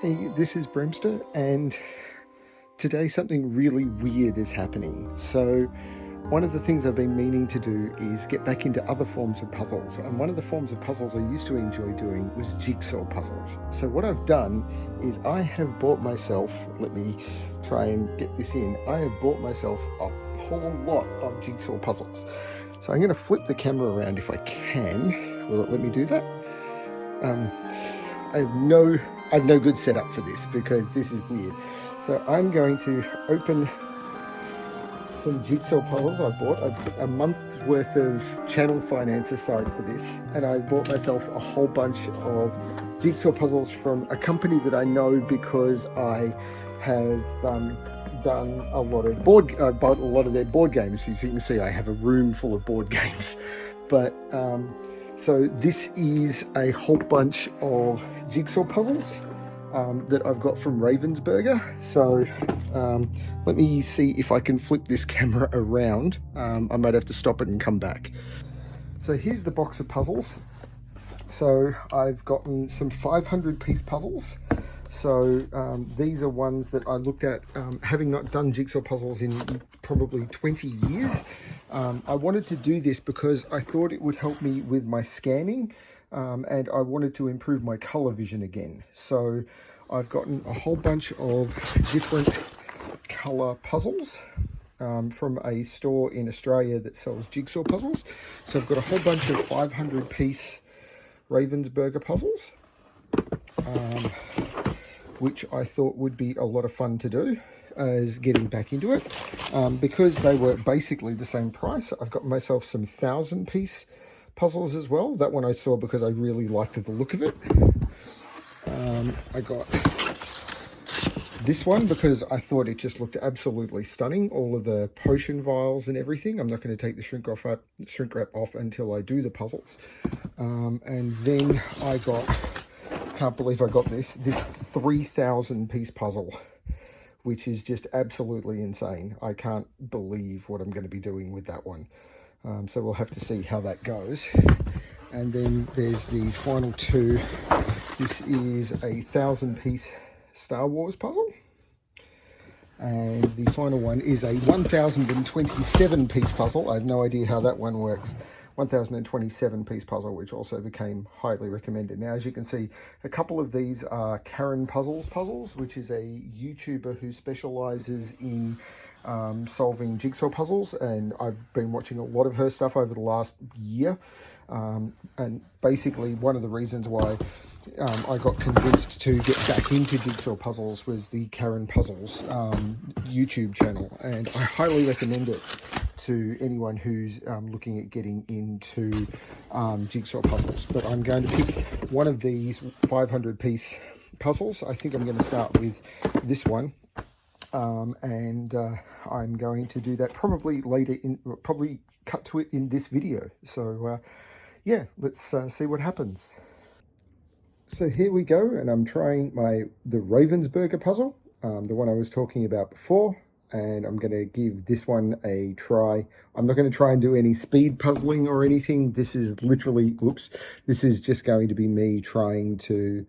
Hey, this is BremSter, and today something really weird is happening. So one of the things I've been meaning to do is get back into other forms of puzzles, and one of the forms of puzzles I used to enjoy doing was jigsaw puzzles. So what I've done is I have bought myself, let me try and get this in, I have bought myself a whole lot of jigsaw puzzles. So I'm going to flip the camera around if I can. Will it let me do that? I have no good setup for this because this is weird. So I'm going to open some jigsaw puzzles I bought. A month's worth of channel finance aside for this, and I bought myself a whole bunch of jigsaw puzzles from a company that I know because I have done a lot of bought a lot of their board games. As you can see, I have a room full of board games. But so this is a whole bunch of jigsaw puzzles that I've got from Ravensburger. So let me see if I can flip this camera around. I might have to stop it and come back. So here's the box of puzzles. So I've gotten some 500 piece puzzles. So these are ones that I looked at, having not done jigsaw puzzles in probably 20 years. I wanted to do this because I thought it would help me with my scanning, and I wanted to improve my color vision again. So I've gotten a whole bunch of different color puzzles from a store in Australia that sells jigsaw puzzles. So I've got a whole bunch of 500 piece Ravensburger puzzles, which I thought would be a lot of fun to do as getting back into it. Because they were basically the same price, I've got myself some 1,000 piece puzzles as well. That one I saw because I really liked the look of it. I got this one because I thought it just looked absolutely stunning. All of the potion vials and everything. I'm not going to take the shrink wrap off until I do the puzzles. And then I got, can't believe I got this 3,000 piece puzzle, which is just absolutely insane. I can't believe what I'm going to be doing with that one. So we'll have to see how that goes. And then there's the final two. This is a 1,000 piece Star Wars puzzle. And the final one is a 1,027 piece puzzle. I have no idea how that one works. 1,027 piece puzzle, which also became highly recommended. Now, as you can see, a couple of these are Karen Puzzles, which is a YouTuber who specializes in solving jigsaw puzzles, and I've been watching a lot of her stuff over the last year. And basically one of the reasons why I got convinced to get back into jigsaw puzzles was the Karen Puzzles YouTube channel, and I highly recommend it to anyone who's looking at getting into jigsaw puzzles. But I'm going to pick one of these 500 piece puzzles. I think I'm going to start with this one, and I'm going to do that probably later probably cut to it in this video. So yeah, let's see what happens. So here we go, and I'm trying the Ravensburger puzzle, the one I was talking about before, and I'm going to give this one a try. I'm not going to try and do any speed puzzling or anything. This is literally, this is just going to be me trying to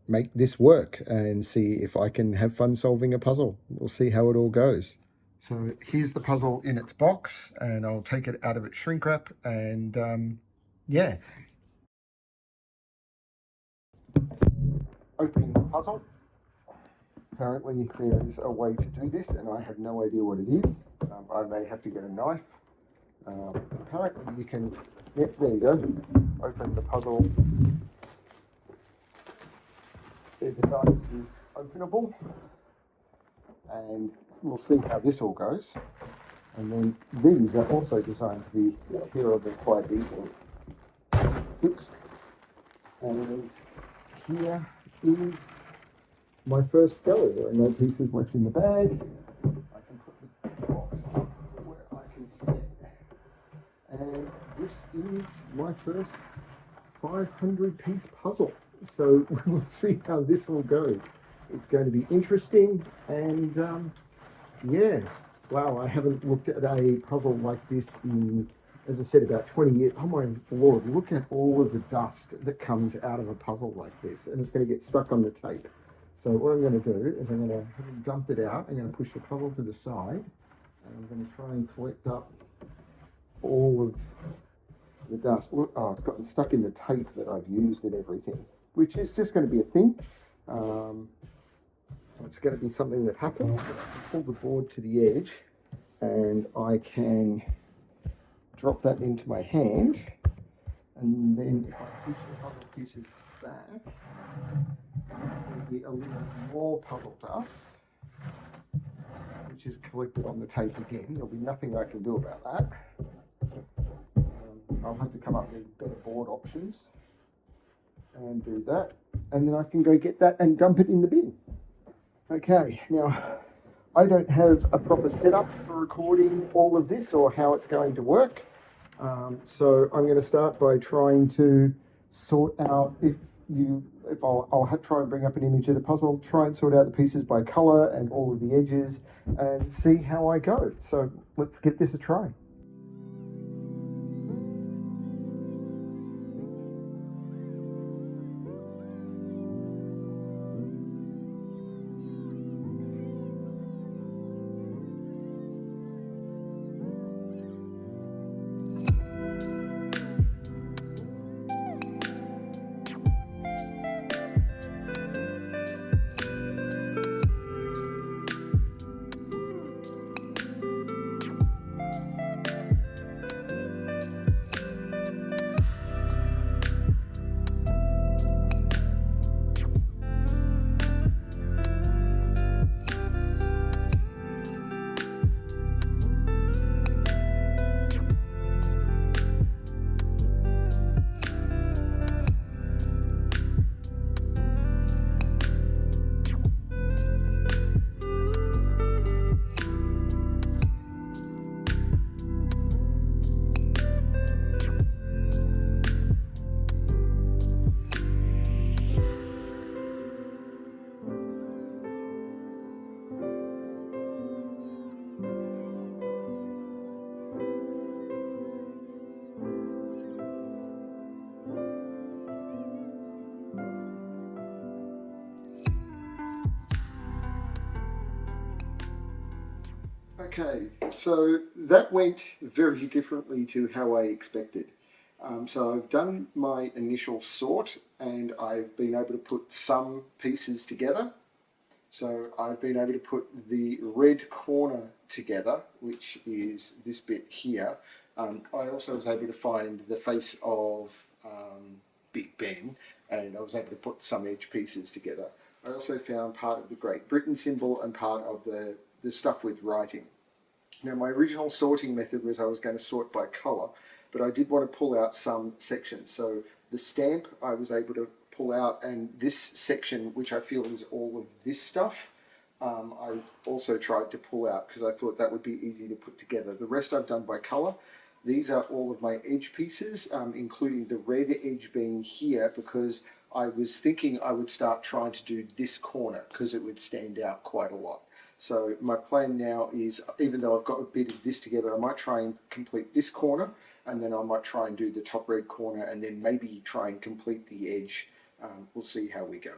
make this work and see if I can have fun solving a puzzle. We'll see how it all goes. So here's the puzzle in its box, and I'll take it out of its shrink wrap, and yeah. Opening the puzzle. Apparently there is a way to do this, and I have no idea what it is. I may have to get a knife. Apparently you can, yep, there you go. Open the puzzle. They're designed to be openable, and we'll see how this all goes. And then these are also designed to be peelable quite easily. Oops. And here is my first go. There are no pieces left in the bag. I can put the box where I can see it. And this is my first 500 piece puzzle. So we'll see how this all goes. It's going to be interesting, and yeah. Wow, I haven't looked at a puzzle like this in as I said, about 20 years. Oh my Lord, look at all of the dust that comes out of a puzzle like this, and it's going to get stuck on the tape. So what I'm going to do is I'm going to dump it out. I'm going to push the puzzle to the side, and I'm going to try and collect up all of the dust. Oh, it's gotten stuck in the tape that I've used and everything, which is just going to be a thing. It's going to be something that happens. I can pull the board to the edge, and I can drop that into my hand, and then if I push the puzzle pieces back, there'll be a little more puzzle dust, which is collected on the tape again. There'll be nothing I can do about that. I'll have to come up with better board options and do that, and then I can go get that and dump it in the bin. Okay, now I don't have a proper setup for recording all of this or how it's going to work. So I'm going to start by trying to sort out, I'll try and bring up an image of the puzzle, try and sort out the pieces by color and all of the edges and see how I go. So let's give this a try. Okay, so that went very differently to how I expected. So I've done my initial sort and I've been able to put some pieces together. So I've been able to put the red corner together, which is this bit here. I also was able to find the face of Big Ben, and I was able to put some edge pieces together. I also found part of the Great Britain symbol and part of the stuff with writing. Now my original sorting method was I was going to sort by colour, but I did want to pull out some sections. So the stamp I was able to pull out, and this section, which I feel is all of this stuff, I also tried to pull out because I thought that would be easy to put together. The rest I've done by colour. These are all of my edge pieces, including the red edge being here, because I was thinking I would start trying to do this corner because it would stand out quite a lot. So my plan now is, even though I've got a bit of this together, I might try and complete this corner, and then I might try and do the top red corner, and then maybe try and complete the edge. We'll see how we go.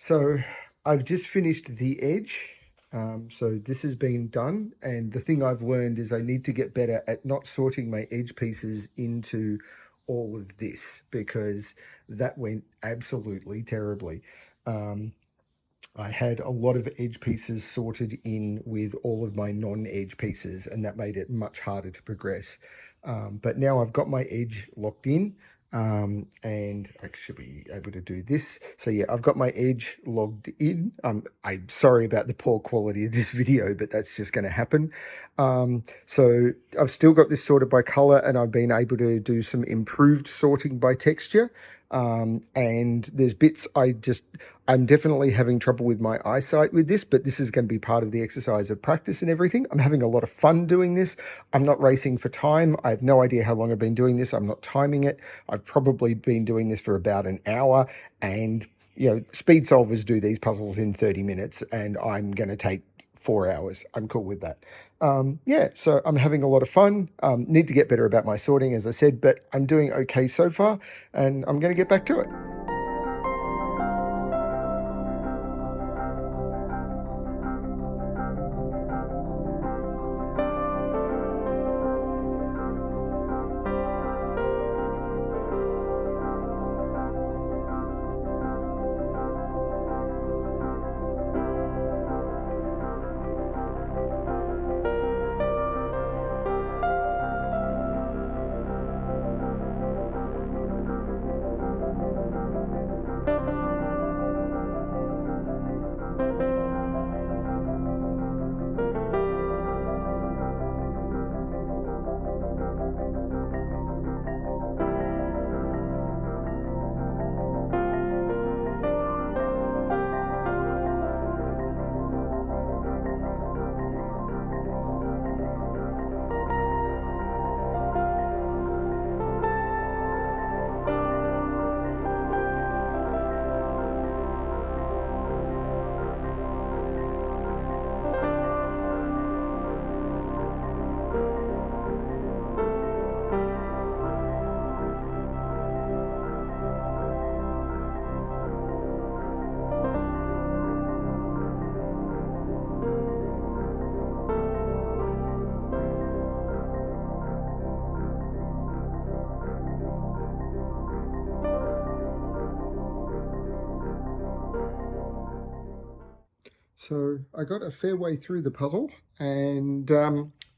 So I've just finished the edge. So this has been done, and the thing I've learned is I need to get better at not sorting my edge pieces into all of this, because that went absolutely terribly. I had a lot of edge pieces sorted in with all of my non-edge pieces, and that made it much harder to progress. But now I've got my edge locked in, and I should be able to do this. So yeah, I've got my edge logged in. I'm sorry about the poor quality of this video, but that's just going to happen. So I've still got this sorted by color, and I've been able to do some improved sorting by texture. And there's bits I'm definitely having trouble with my eyesight with this, but this is going to be part of the exercise of practice and everything. I'm having a lot of fun doing this. I'm not racing for time. I have no idea how long I've been doing this. I'm not timing it. I've probably been doing this for about an hour, and you know, speed solvers do these puzzles in 30 minutes, and I'm going to take 4 hours. I'm cool with that. Yeah, so I'm having a lot of fun. Need to get better about my sorting, as I said, but I'm doing okay so far, and I'm going to get back to it. So I got a fair way through the puzzle, and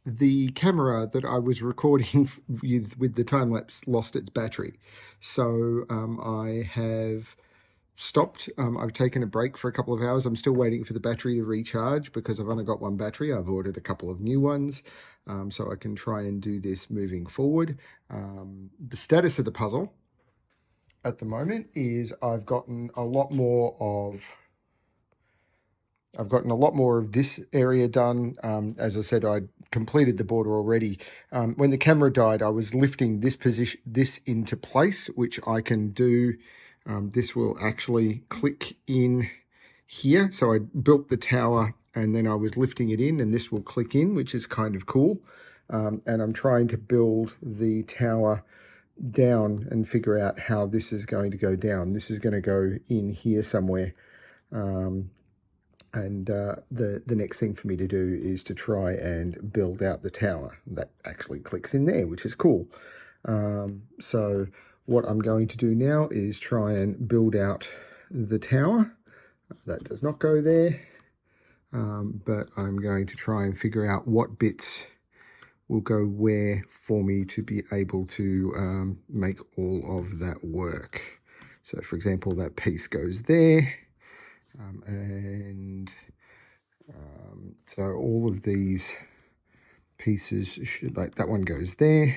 the camera that I was recording with the time lapse lost its battery. So I have stopped. I've taken a break for a couple of hours. I'm still waiting for the battery to recharge because I've only got one battery. I've ordered a couple of new ones, so I can try and do this moving forward. The status of the puzzle at the moment is I've gotten a lot more of this area done. As I said, I completed the border already. When the camera died, I was lifting this into place, which I can do. This will actually click in here. So I built the tower and then I was lifting it in, and this will click in, which is kind of cool. And I'm trying to build the tower down and figure out how this is going to go down. This is going to go in here somewhere. And the next thing for me to do is to try and build out the tower. That actually clicks in there, which is cool. So what I'm going to do now is try and build out the tower. That does not go there, but I'm going to try and figure out what bits will go where for me to be able to make all of that work. So for example, that piece goes there. So all of these pieces should, like that one goes there,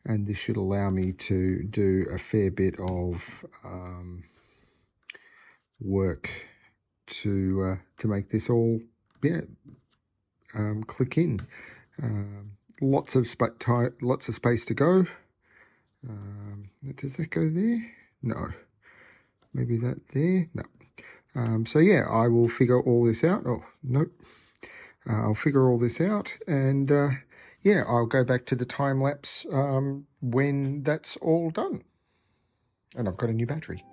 and this should allow me to do a fair bit of work to make this all click in. Lots of space to go. Does that go there? No. Maybe that there? No. So yeah, I will figure all this out. Oh, nope. I'll figure all this out, and yeah, I'll go back to the time lapse when that's all done. And I've got a new battery.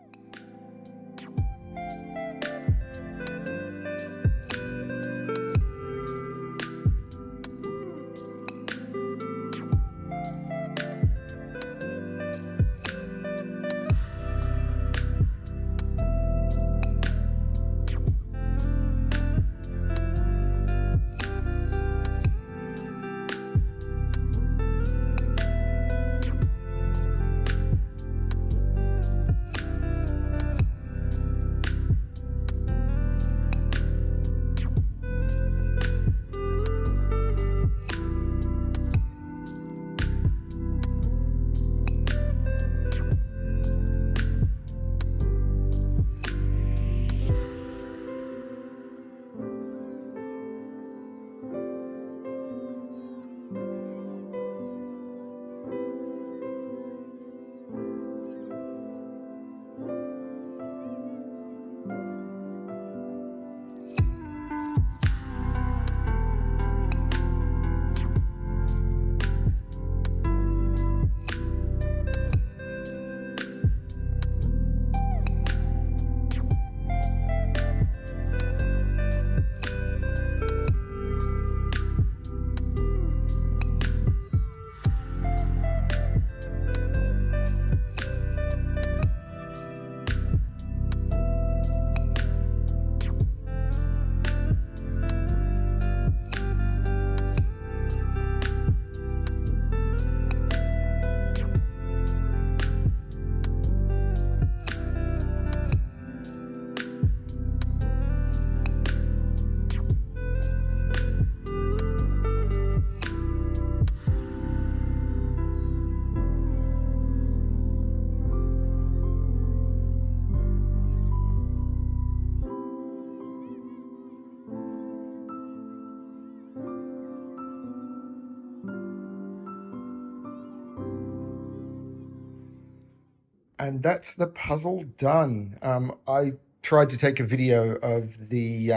And that's the puzzle done. I tried to take a video of the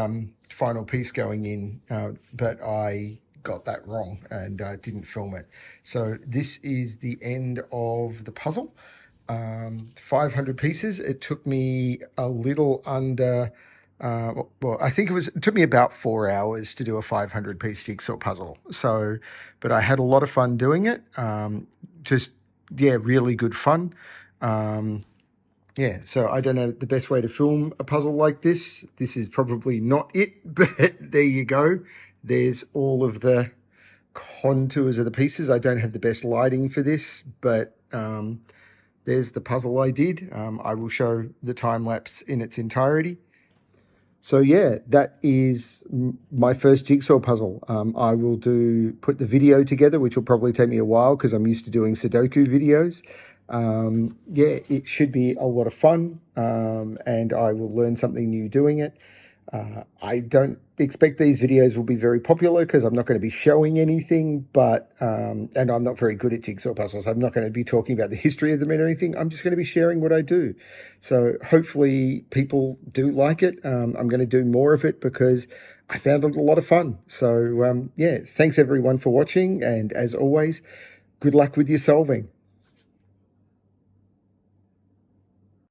final piece going in, but I got that wrong and didn't film it. So this is the end of the puzzle. 500 pieces. It took me a little under, well, I think it took me about 4 hours to do a 500 piece jigsaw puzzle. So, but I had a lot of fun doing it. Yeah, really good fun. Yeah, so I don't know the best way to film a puzzle like this. This is probably not it, but there you go. There's all of the contours of the pieces. I don't have the best lighting for this, but there's the puzzle I did. I will show the time lapse in its entirety. So yeah, that is my first jigsaw puzzle. I will put the video together, which will probably take me a while because I'm used to doing Sudoku videos. Yeah, it should be a lot of fun, and I will learn something new doing it. I don't expect these videos will be very popular because I'm not going to be showing anything, but and I'm not very good at jigsaw puzzles. I'm not going to be talking about the history of them or anything. I'm just going to be sharing what I do. So hopefully people do like it. I'm going to do more of it because I found it a lot of fun. So yeah, thanks everyone for watching. And as always, good luck with your solving.